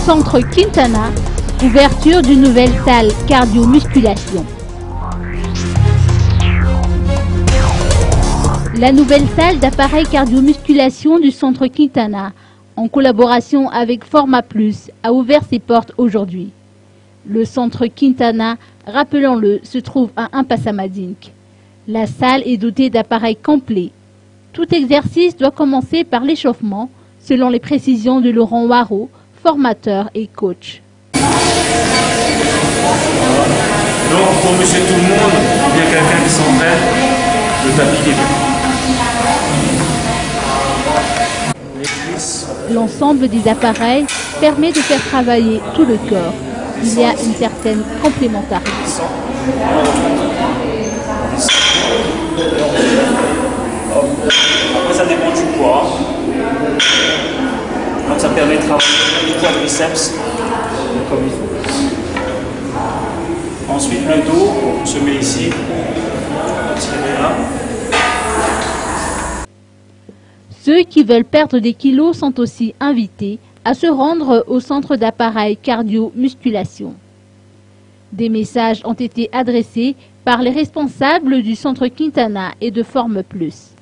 Centre Quintana, ouverture d'une nouvelle salle cardio-musculation. La nouvelle salle d'appareil cardio-musculation du Centre Quintana, en collaboration avec Forma Plus, a ouvert ses portes aujourd'hui. Le Centre Quintana, rappelons-le, se trouve à Mpasamadink. La salle est dotée d'appareils complets. Tout exercice doit commencer par l'échauffement, selon les précisions de Laurent Waro, formateur et coach. Donc pour monsieur tout le monde, il y a quelqu'un qui s'entraîne, le tapis est bien. L'ensemble des appareils permet de faire travailler tout le corps. Il y a une certaine complémentarité. Après ça dépend du poids. Donc ça permet de travailler les quadriceps comme il faut. Ensuite le dos, on se met ici. On va tirer là. Ceux qui veulent perdre des kilos sont aussi invités à se rendre au centre d'appareil cardio-musculation. Des messages ont été adressés par les responsables du centre Quintana et de Forme Plus.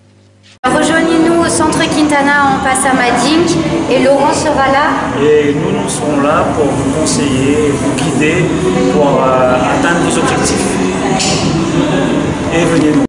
Rejoignez-nous au centre Quintana en Mpasamadink et Laurent sera là. Et nous serons là pour vous conseiller, vous guider pour atteindre vos objectifs. Et venez nous.